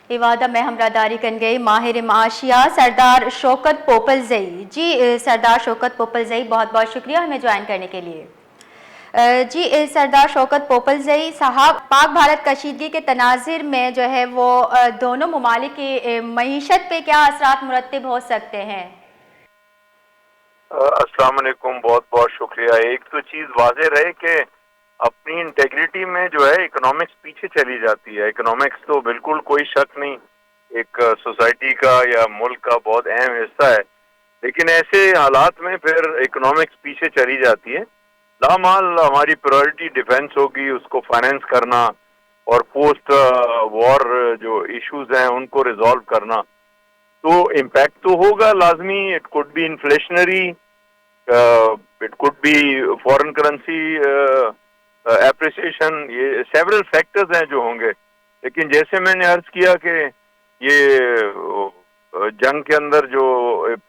ایوادہ میں ہمراہداری کن گئی ماہر معاشیات سردار شوکت پوپلزئی جی سردار شوکت پوپلزئی بہت بہت شکریہ ہمیں جوائن کرنے کے لیے جی سردار شوکت پوپلزئی صاحب پاک بھارت کشیدگی کے تناظر میں جو ہے وہ دونوں ممالک کی معیشت پہ کیا اثرات مرتب ہو سکتے ہیں؟ السلام علیکم، بہت بہت شکریہ۔ ایک تو چیز واضح رہے کہ اپنی انٹیگریٹی میں جو ہے اکنامکس پیچھے چلی جاتی ہے۔ اکنامکس تو بالکل کوئی شک نہیں ایک سوسائٹی کا یا ملک کا بہت اہم حصہ ہے، لیکن ایسے حالات میں پھر اکنامکس پیچھے چلی جاتی ہے۔ لامال ہماری پرائرٹی ڈیفینس ہوگی، اس کو فائنینس کرنا اور پوسٹ وار جو ایشوز ہیں ان کو ریزالو کرنا، تو امپیکٹ تو ہوگا لازمی۔ It could be inflationary, it could be foreign currency appreciation, یہ سیورل فیکٹرز ہیں جو ہوں گے۔ لیکن جیسے میں نے عرض کیا کہ یہ جنگ کے اندر جو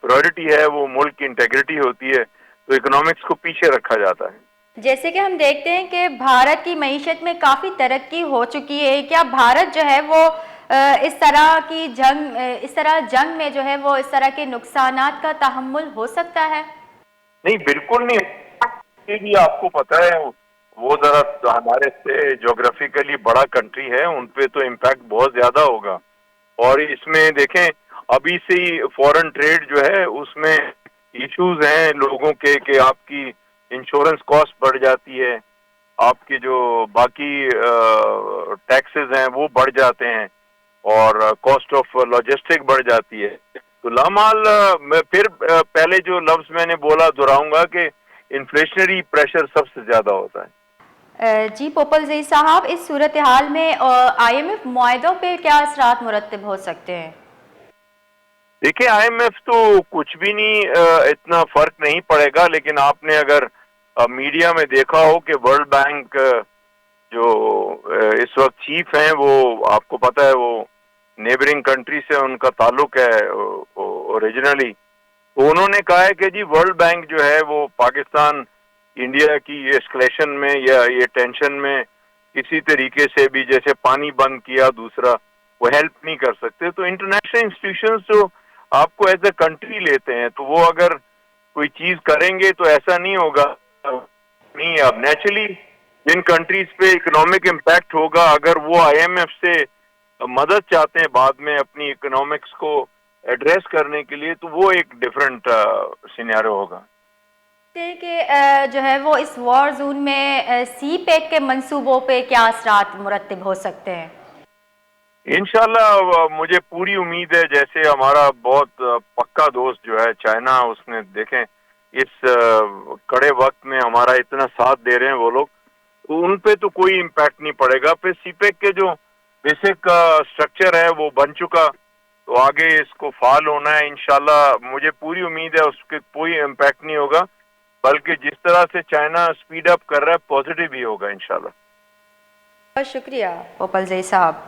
پرائرٹی ہے وہ ملک کی انٹیگریٹی ہوتی ہے، تو اکنامکس کو پیچھے رکھا جاتا ہے۔ جیسے کہ ہم دیکھتے ہیں کہ بھارت کی معیشت میں کافی ترقی ہو چکی ہے، کیا بھارت جو ہے وہ اس طرح جنگ میں جو ہے وہ اس طرح کے نقصانات کا تحمل ہو سکتا ہے؟ نہیں، بالکل نہیں۔ بھی آپ کو پتہ ہے وہ ذرا ہمارے سے جغرافیکلی بڑا کنٹری ہے، ان پہ تو امپیکٹ بہت زیادہ ہوگا۔ اور اس میں دیکھیں ابھی سے ہی فورن ٹریڈ جو ہے اس میں ایشوز ہیں لوگوں کے کہ آپ کی انشورنس کاسٹ بڑھ جاتی ہے، آپ کے جو باقی ٹیکسز ہیں وہ بڑھ جاتے ہیں، اور کاسٹ آف لاجسٹک بڑھ جاتی ہے۔ تو لامال میں پھر پہلے جو لفظ میں نے بولا دہراؤں گا کہ انفلیشنری پریشر سب سے زیادہ ہوتا ہے۔ جی پوپلزئی صاحب، اس صورتحال میں آئی ایم ایف معاہدوں پہ کیا اثرات مرتب ہو سکتے ہیں؟ دیکھیں آئی ایم ایف تو کچھ بھی نہیں، اتنا فرق نہیں پڑے گا، لیکن آپ نے اگر میڈیا میں دیکھا ہو کہ ورلڈ بینک جو اس وقت چیف ہیں وہ آپ کو پتہ ہے وہ نیبرنگ کنٹری سے ان کا تعلق ہے اوریجنلی، تو انہوں نے کہا ہے کہ جی ورلڈ بینک جو ہے وہ پاکستان انڈیا کی اسکلیشن میں یا یہ ٹینشن میں کسی طریقے سے بھی، جیسے پانی بند کیا دوسرا، وہ ہیلپ نہیں کر سکتے۔ تو انٹرنیشنل انسٹیٹیوشنز جو آپ کو ایز اے کنٹری لیتے ہیں تو وہ اگر کوئی چیز کریں گے تو ایسا نہیں ہوگا۔ نہیں، اب نیچرلی جن کنٹریز پہ اکنامک امپیکٹ ہوگا اگر وہ آئی ایم ایف سے مدد چاہتے ہیں بعد میں اپنی اکنامکس کو ایڈریس کرنے کے لیے، تو وہ ایک ڈفرینٹ سینیریو ہوگا۔ کہ جو ہے وہ اس وار زون میں سی پیک کے منصوبوں پہ کیا اثرات مرتب ہو سکتے ہیں؟ انشاءاللہ مجھے پوری امید ہے، جیسے ہمارا بہت پکا دوست جو ہے چائنا، اس نے دیکھیں اس کڑے وقت میں ہمارا اتنا ساتھ دے رہے ہیں وہ لوگ، تو ان پہ تو کوئی امپیکٹ نہیں پڑے گا۔ پھر سی پیک کے جو بیسک سٹرکچر ہے وہ بن چکا، تو آگے اس کو فعال ہونا ہے۔ انشاءاللہ مجھے پوری امید ہے اس کے کوئی امپیکٹ نہیں ہوگا، بلکہ جس طرح سے چائنا سپیڈ اپ کر رہا ہے پازیٹیو ہی ہوگا انشاءاللہ۔ بہت شکریہ پوپلزئی صاحب۔